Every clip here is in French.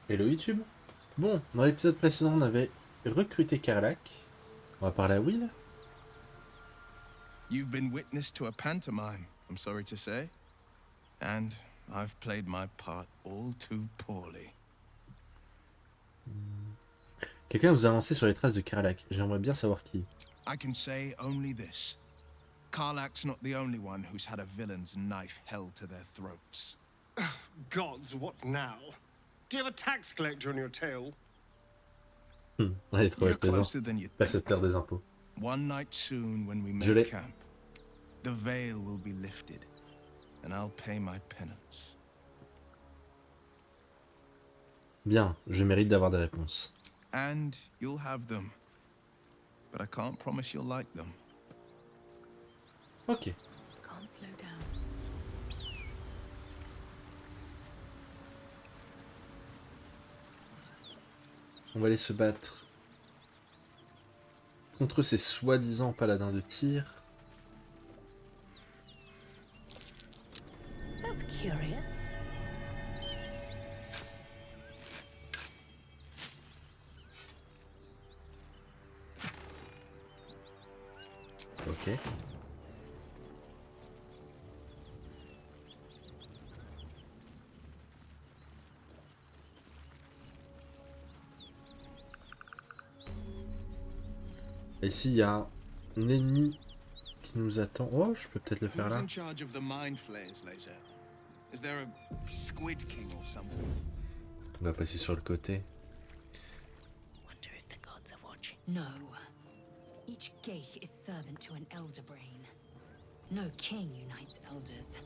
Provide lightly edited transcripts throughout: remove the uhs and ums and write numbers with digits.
Hello YouTube. Bon, dans l'épisode précédent, on avait recruté Karlak. On va parler à Will. You've been witness to a pantomime, I'm sorry to say. And I've played my part all too poorly. Quelqu'un vous a avancé sur les traces de Karlak. J'aimerais bien savoir qui. I can say only this. Karlak's not the only one who's had a villain's knife held to their throats. Gods, what now? Do you have a tax collector on your tail? On est trop You're présent. closer than you Pas cette think. terre des impôts. One night soon when we Je l'ai. make camp, the veil will be lifted, and I'll pay my penance. Bien, je mérite d'avoir des réponses. And you'll have them. But I can't promise you'll like them. Ok. Can't slow down. On va aller se battre contre ces soi-disant paladins de tir. That's curious. Ok. Et ici, il y a un ennemi qui nous attend. Oh, je peux peut-être le faire Who's là. in charge of the mind flayers, Laser? Is there a Squid King or something? On va passer sur le côté. Wonder if the gods are watching. No. Each Geich is servant to an elder brain. No king unites elders.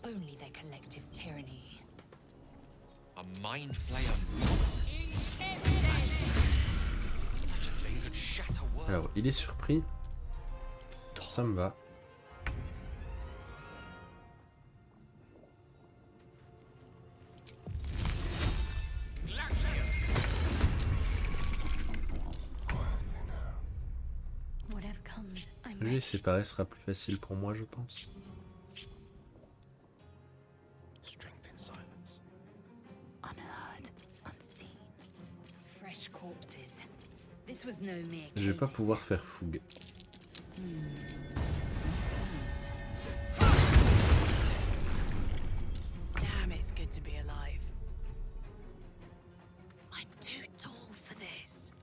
Only their collective tyranny. A mind flayer. Such a thing could shatter worlds. Alors, il est surpris. Ça me va. Whatever comes, I'm Lui ready. séparer sera plus facile pour moi, je pense. Strength in silence. Unheard, unseen. Fresh corpses. This was no mere Je vais pas cave. pouvoir faire fougue. Excellent. Damn, it's good to be alive. I'm too tall for this.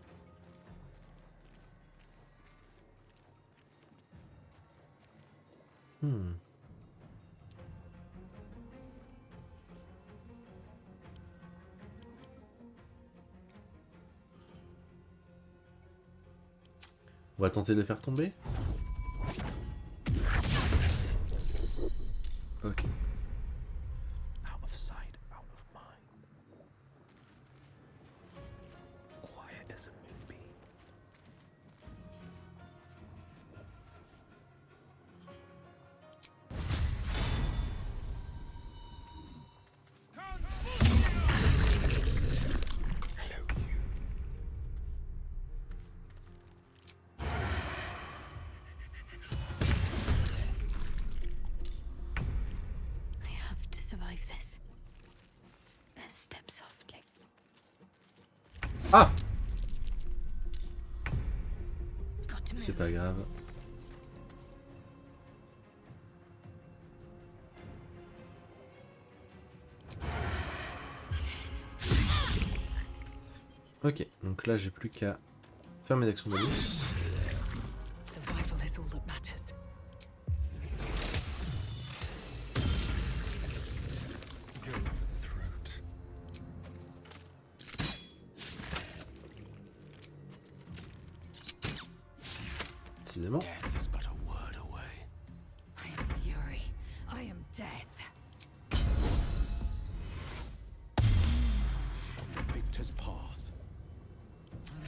On va tenter de le faire tomber. Ok. Out of sight, out of mind. Quiet as a moonbeam. Hello, you. I have to survive this. Best step softly. Ah! Got to C'est move. pas grave. Ok, donc là j'ai plus qu'à faire mes actions bonus. Survival is all that matters. Go for the throat. Décidément. Death is but a word away. I am fury. I am death. The victor's path.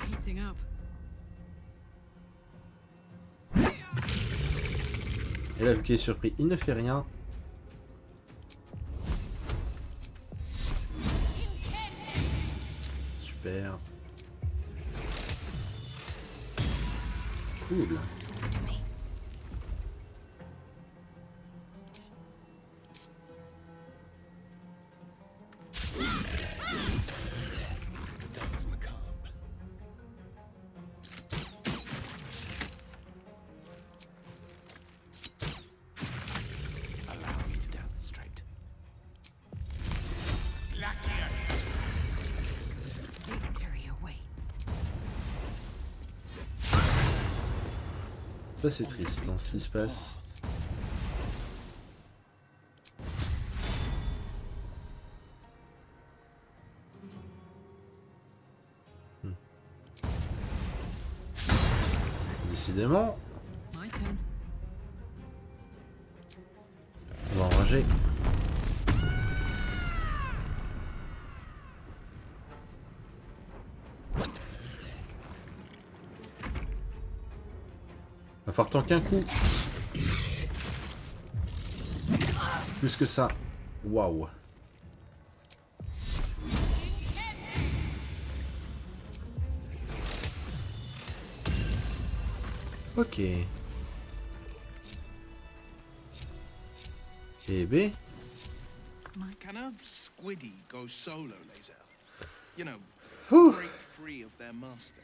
I'm heating up. Et là, vu qu'il est surpris, il ne fait rien. Super. Cool. Talk to me. Ça c'est triste, hein, ce qui se passe. Décidément, My turn. on va enrager. Va falloir tant qu'un coup. Plus que ça. Waouh. Ok. Et B. Can a squiddy go solo, Lae'zel? You know, Whew. break free of their master.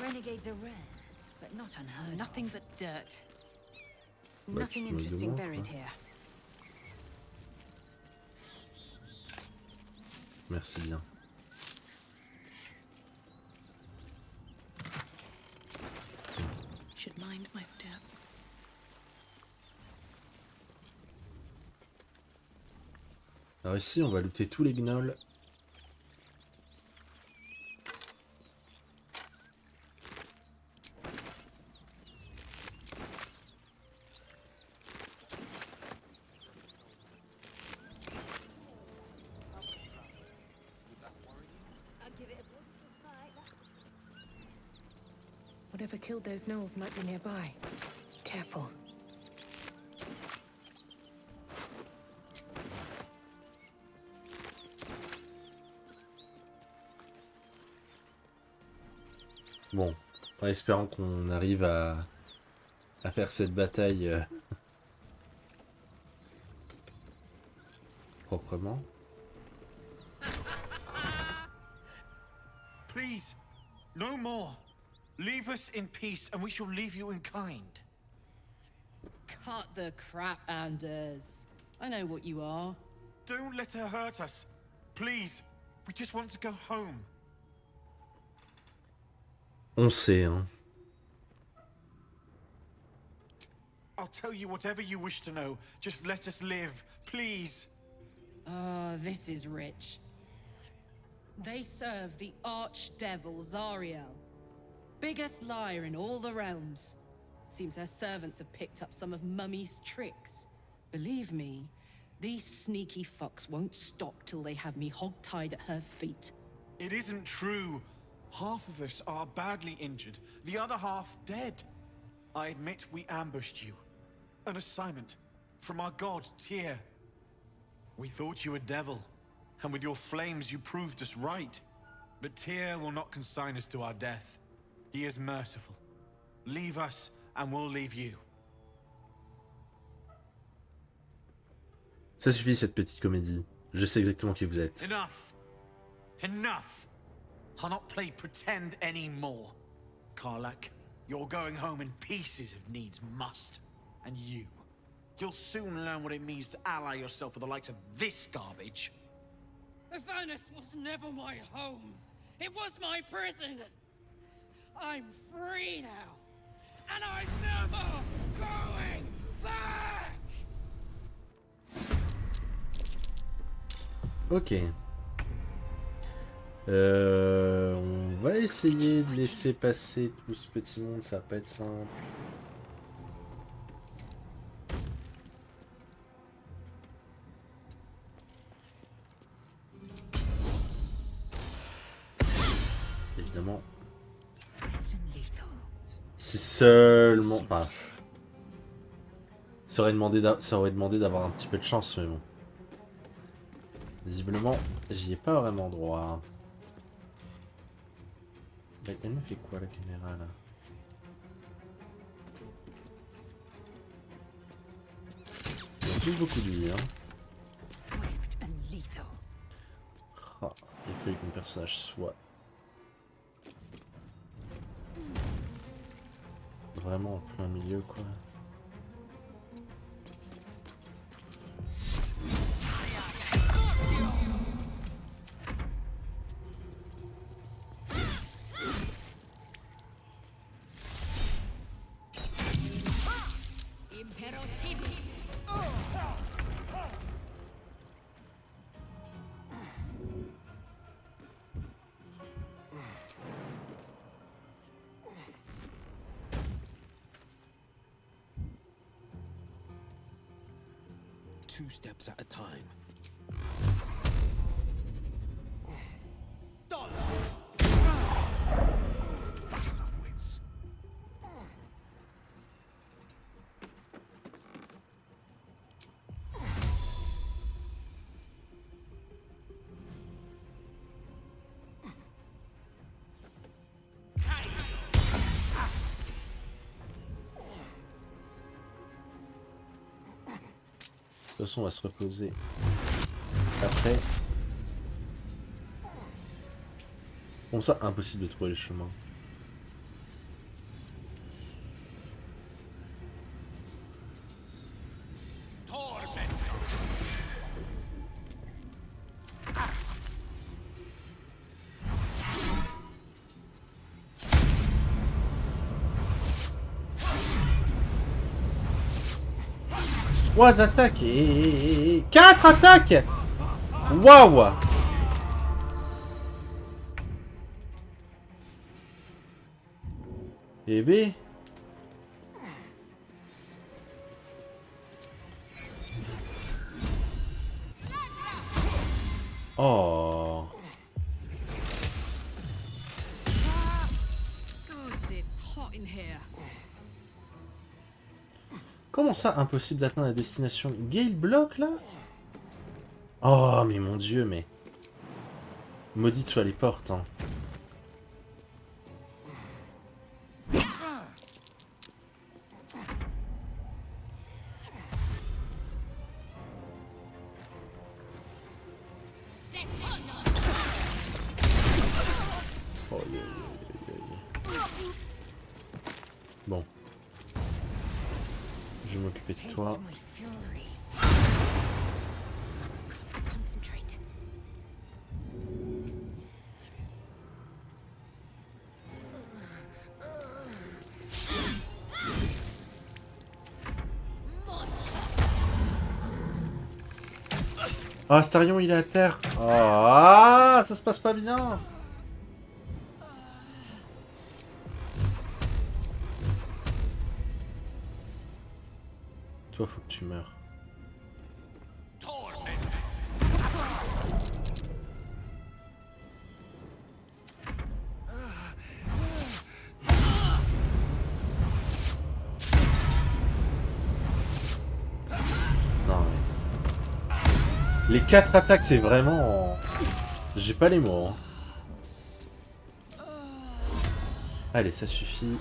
Renegades are rare, but not unheard Nothing of. but dirt. Bah, Nothing tu me interesting demandes, buried quoi. here. Merci bien. Should mind my step. Alors ici, on va looter tous les gnolls. Whatever killed those gnolls might be nearby. Careful. Bon, en espérant qu'on arrive à faire cette bataille proprement. Please, no more. Leave us in peace, and we shall leave you in kind. Cut the crap, Anders. I know what you are. Don't let her hurt us. Please, we just want to go home. On sait, hein. I'll tell you whatever you wish to know. Just let us live, please. Ah, this is rich. They serve the archdevil Zariel. Biggest liar in all the realms. Seems her servants have picked up some of Mummy's tricks. Believe me, these sneaky fucks won't stop till they have me hog-tied at her feet. It isn't true. Half of us are badly injured, the other half dead. I admit we ambushed you. An assignment from our god, Tyr. We thought you a devil, and with your flames you proved us right. But Tyr will not consign us to our death. He is merciful. Leave us, and we'll leave you. Ça suffit cette petite comédie. Je sais exactement qui vous êtes. Enough! Enough! I'll not play pretend anymore. Karlach, you're going home in pieces if needs must. And you'll soon learn what it means to ally yourself with the likes of this garbage. Avernus was never my home. It was my prison. I'm free now. And I'm never going back! Ok. On va essayer de laisser passer tout ce petit monde, ça va pas être simple. Évidemment. Swift and lethal. Si seulement... Enfin, ça aurait demandé d'avoir un petit peu de chance, mais bon. Visiblement, j'y ai pas vraiment droit. Elle me fait quoi la caméra là? Il y a plus beaucoup de vie, hein. Swift and lethal. Ah, il faut que mon personnage soit vraiment en plein milieu, quoi. 2 steps at a time. Battle of wits. De toute façon, on va se reposer après. Bon, ça, impossible de trouver le chemin. Trois attaques et 4 attaques. Waouh. Eh B. Oh. Gods, it's hot in here. Comment ça, impossible d'atteindre la destination? Gale bloque là? Oh, mais mon dieu, mais... Maudites soient les portes, hein. Oh, bon. Je vais m'occuper de toi. Concentrate. Ah, Astarion, il est à terre. Ah, ça se passe pas bien. Toi, faut que tu meurs. Non, mais... Les 4 attaques, c'est vraiment... J'ai pas les mots. Hein. Allez, ça suffit.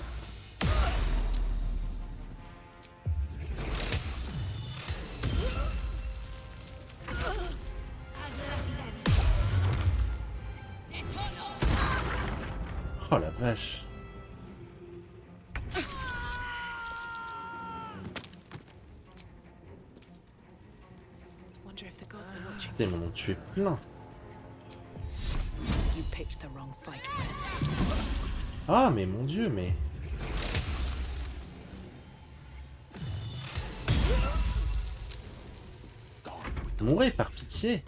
Oh la vache. Wonder if the gods are watching. Putain, ils m'en ont tué plein. You picked the wrong fight, friend. Ah, mais mon dieu, mais... Mourez par pitié.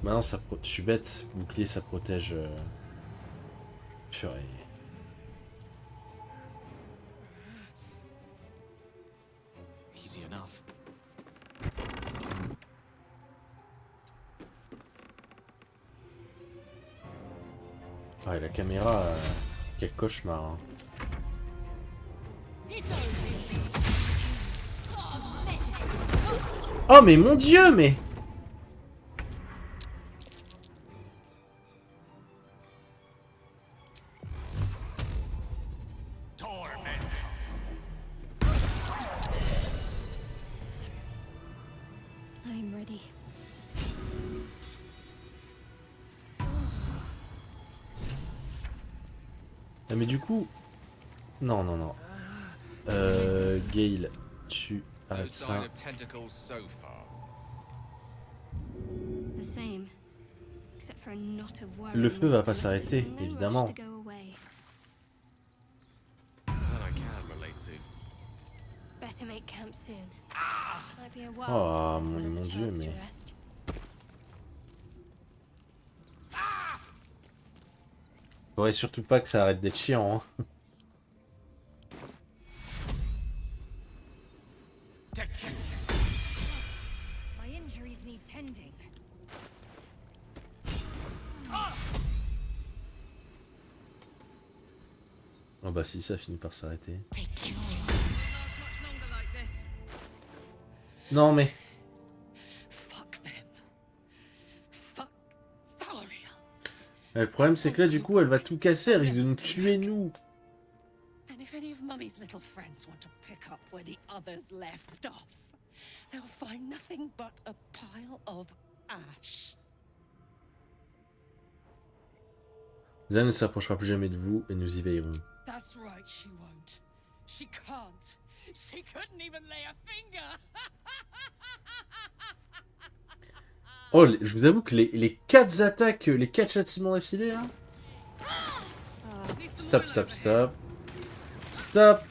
Maintenant, ça je suis bête. Bouclier, ça protège... Purée. Easy enough. Ouais, la caméra... Quel cauchemar. Hein. Oh, mais mon dieu, mais... I'm ready. Ah, mais du coup... Non, non, non. Gale, tu arrêtes ça. The same. Except for a knot of worry. Le feu va pas s'arrêter, évidemment. Better make camp soon. Might be a while Oh, before they mon find a dieu, chance to mais... rest. Faudrait surtout pas que ça arrête d'être chiant. Hein. Oh bah si, ça finit par s'arrêter. Non mais... Le problème c'est que là du coup elle va tout casser, elle risque de nous tuer nous. And if any of Mummy's little friends want to pick up where the others left off, they'll find nothing but a pile of ash. Zan ne s'approchera plus jamais de vous et nous y veillerons. That's right, she won't. She can't. She couldn't even lay a finger. Oh, je vous avoue que les 4 attaques, les 4 châtiments d'affilée là. Stop, stop, stop. Stop.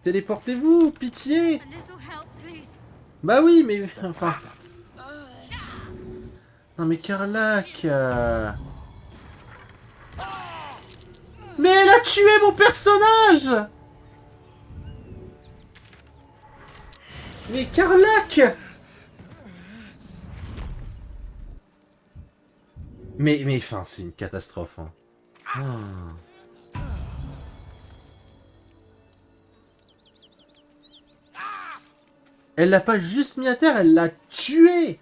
Téléportez-vous, pitié. Bah oui, mais... Enfin... Non mais Karlach... Mais elle a tué mon personnage. Mais Karlach. Mais enfin, c'est une catastrophe. Hein. Ah. Elle l'a pas juste mis à terre, elle l'a tué.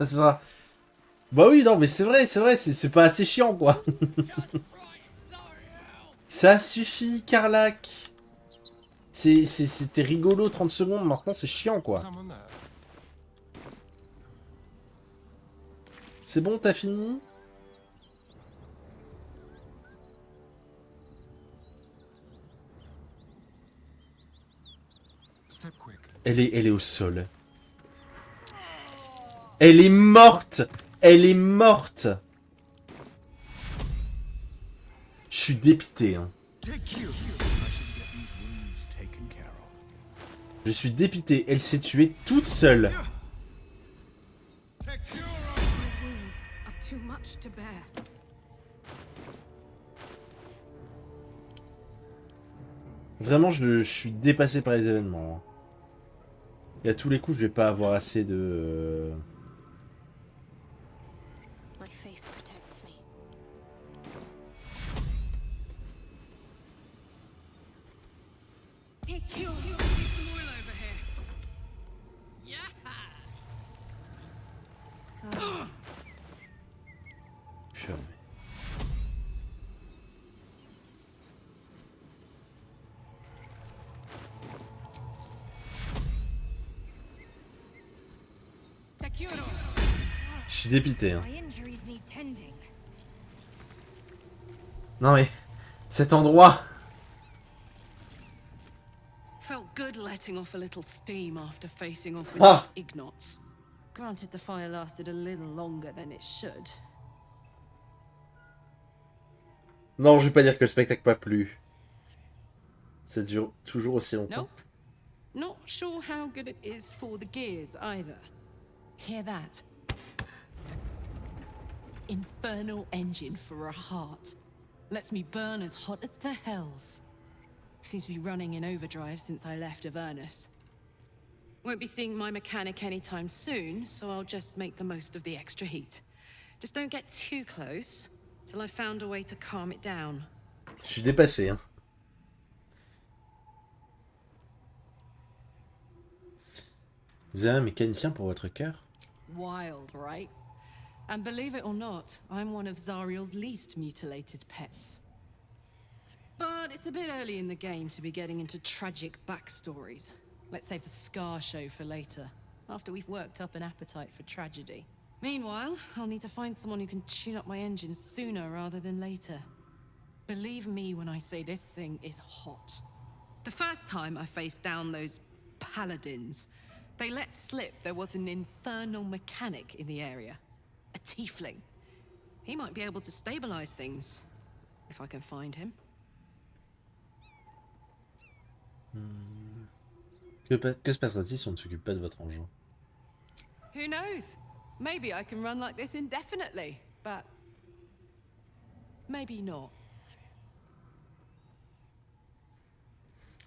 Ça... Bah oui, non, mais c'est vrai, c'est pas assez chiant, quoi. Ça suffit, Karlach. C'était rigolo 30 secondes, maintenant c'est chiant, quoi. C'est bon, t'as fini? Elle est au sol. Elle est morte! Elle est morte! Je suis dépité, hein. Je suis dépité. Elle s'est tuée toute seule. Vraiment, je suis dépassé par les événements. Et à tous les coups, je vais pas avoir assez de... Je suis dépité. Hein. Non mais... Cet endroit... Felt good letting off a little steam after facing off with those Ignots. Granted, the fire lasted a little longer than it should. Non, je vais pas dire que le spectacle m'a plu. Ça dure toujours aussi longtemps. Nope. Not sure how good it is for the gears either. Hear that? Infernal engine for a heart. Lets me burn as hot as the hells. Seems to be running in overdrive since I left Avernus. Won't be seeing my mechanic anytime soon, so I'll just make the most of the extra heat. Just don't get too close, till I've found a way to calm it down. Je suis dépassé, hein. Vous avez un mécanicien pour votre cœur? Wild, right? And believe it or not, I'm one of Zariel's least mutilated pets. But it's a bit early in the game to be getting into tragic backstories. Let's save the Scar show for later, after we've worked up an appetite for tragedy. Meanwhile, I'll need to find someone who can tune up my engine sooner rather than later. Believe me when I say this thing is hot. The first time I faced down those paladins, they let slip there was an infernal mechanic in the area. A tiefling. He might be able to stabilize things, if I can find him. Que se passera-t-il si on ne s'occupe pas de votre engin? Who knows? Maybe I can run like this indefinitely, but maybe not.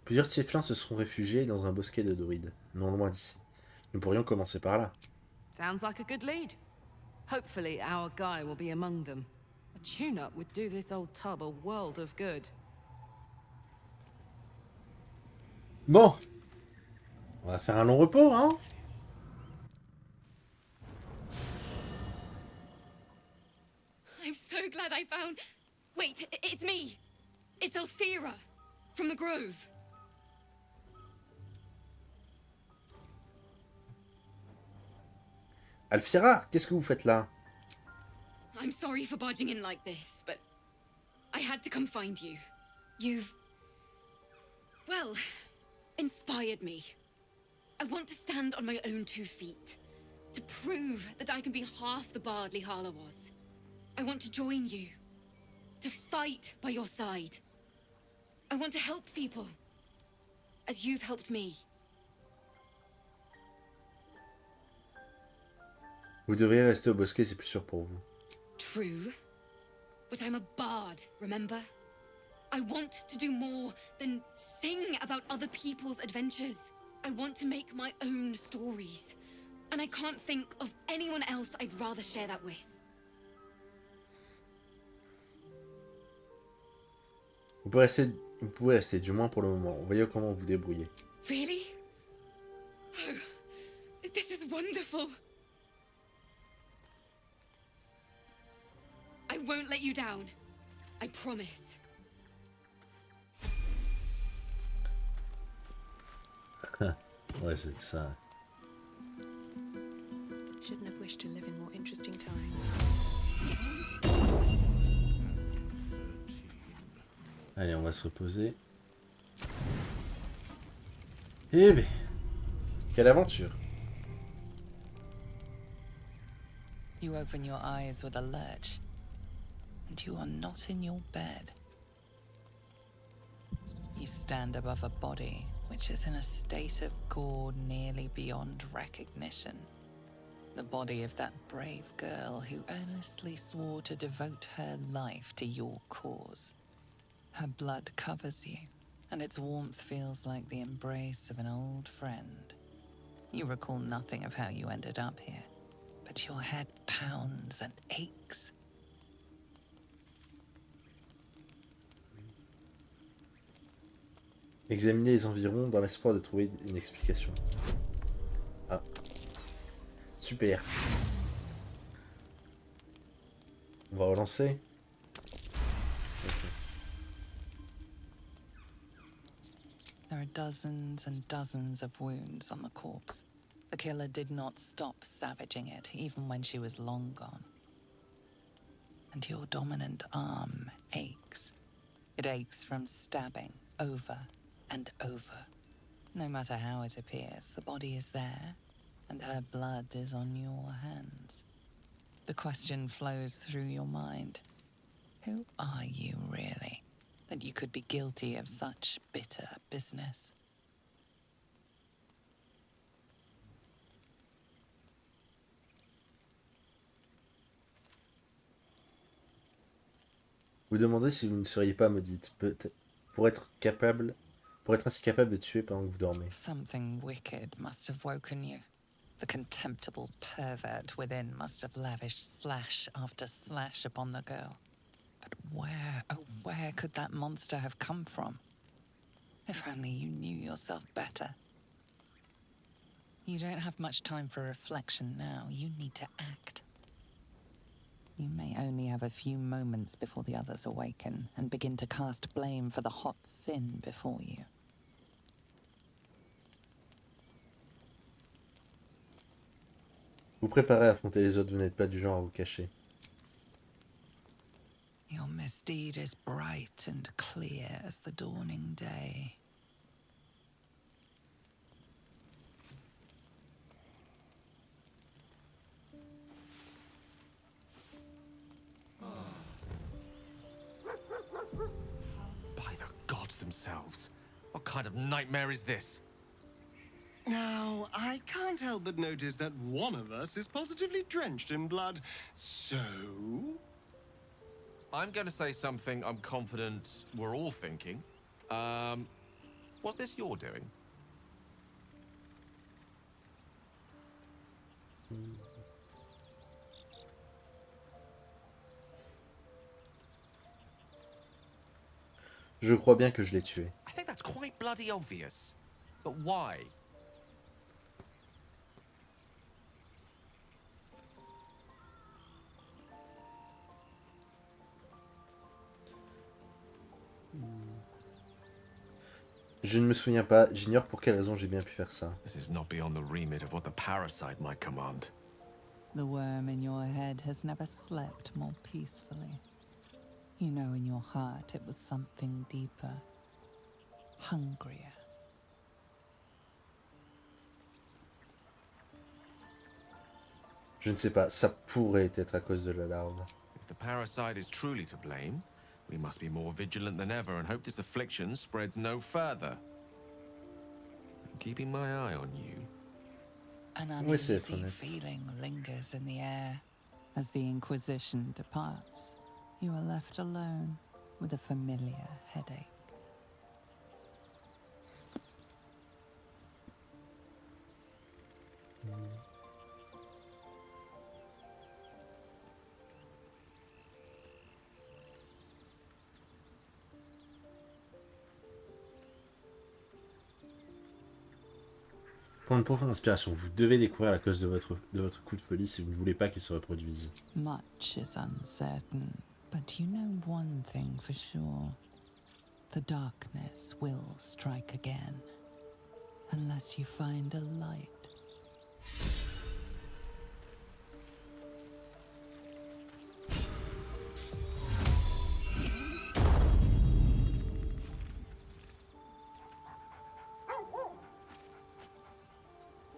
Plusieurs tieflins se seront réfugiés dans un bosquet de druides, non loin d'ici. Nous pourrions commencer par là. Sounds like a good lead. Hopefully our guy will be among them. A tune-up would do this old tub a world of good. Bon, on va faire un long repos, hein. I'm so glad I found. Wait, it's me. It's Althera from the Grove. Alfira, qu'est-ce que vous faites là? I'm sorry for barging in like this, but I had to come find you. You've, well, inspired me. I want to stand on my own 2 feet, to prove that I can be half the Bardley Harla was. I want to join you, to fight by your side. I want to help people, as you've helped me. Vous devriez rester au bosquet, c'est plus sûr pour vous. True, but I'm a bard, remember? I want to do more than sing about other people's adventures. I want to make my own stories, and I can't think of anyone else I'd rather share that with. Vous pouvez rester, du moins pour le moment. Voyez comment vous débrouillez. Really? Oh, this is wonderful. I won't let you down. I promise. Ouais, c'est ça. Shouldn't have wished to live in more interesting times. Allez, on va se reposer. Eh ben, quelle aventure! You open your eyes with a lurch, and you are not in your bed. You stand above a body which is in a state of gore nearly beyond recognition. The body of that brave girl who earnestly swore to devote her life to your cause. Her blood covers you, and its warmth feels like the embrace of an old friend. You recall nothing of how you ended up here, but your head pounds and aches. Examinez les environs dans l'espoir de trouver une explication. Ah. Super. On va relancer. Okay. There are dozens and dozens of wounds on the corpse. The killer did not stop savaging it, even when she was long gone. And your dominant arm aches. It aches from stabbing over and over. No matter how it appears, the body is there, and her blood is on your hands. The question flows through your mind. Who are you, really, that you could be guilty of such bitter business? Vous demandez si vous ne seriez pas maudite, peut-être, pour être ainsi capable de tuer pendant que vous dormez. Something wicked must have woken you. The contemptible pervert within must have lavished slash after slash upon the girl. But where, oh where could that monster have come from? If only you knew yourself better. You don't have much time for reflection now. You need to act. You may only have a few moments before the others awaken and begin to cast blame for the hot sin before you. Vous préparez à affronter les autres, vous n'êtes pas du genre à vous cacher. Your misdeed is bright and clear as the dawning day. By the gods themselves. What kind of nightmare is this? Now, I can't help but notice that one of us is positively drenched in blood. So... I'm going to say something I'm confident we're all thinking. Was this your doing? Je crois bien que je l'ai tué. I think that's quite bloody obvious. But why? Je ne me souviens pas, j'ignore pour quelle raison j'ai bien pu faire ça. This is not beyond the remit of what the parasite might command. The worm in your head has never slept more peacefully. You know in your heart it was something deeper, hungrier. Je ne sais pas, ça pourrait être à cause de la larve. If the parasite is truly to blame, we must be more vigilant than ever and hope this affliction spreads no further. I'm keeping my eye on you. An Oui, c'est uneasy honnête. feeling lingers in the air. As the Inquisition departs, you are left alone with a familiar headache. Prendre profonde inspiration. Vous devez découvrir la cause de votre coup de police si vous ne voulez pas qu'il se reproduise. Much is uncertain, but you know one thing for sure. The darkness will strike again, unless you find a light.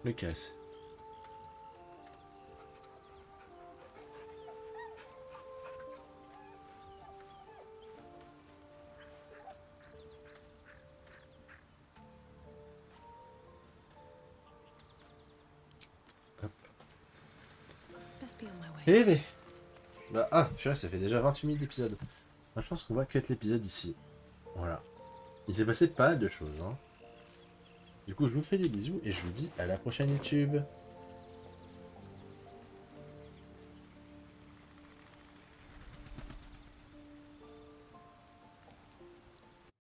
Lucas. Hop. Best be on my way. Eh ben. Bah, ah, purée, ça fait déjà 28 minutes d'épisode. Moi, je pense qu'on va cut l'épisode ici. Voilà. Il s'est passé pas mal de choses, hein. Du coup, je vous fais des bisous et je vous dis à la prochaine YouTube.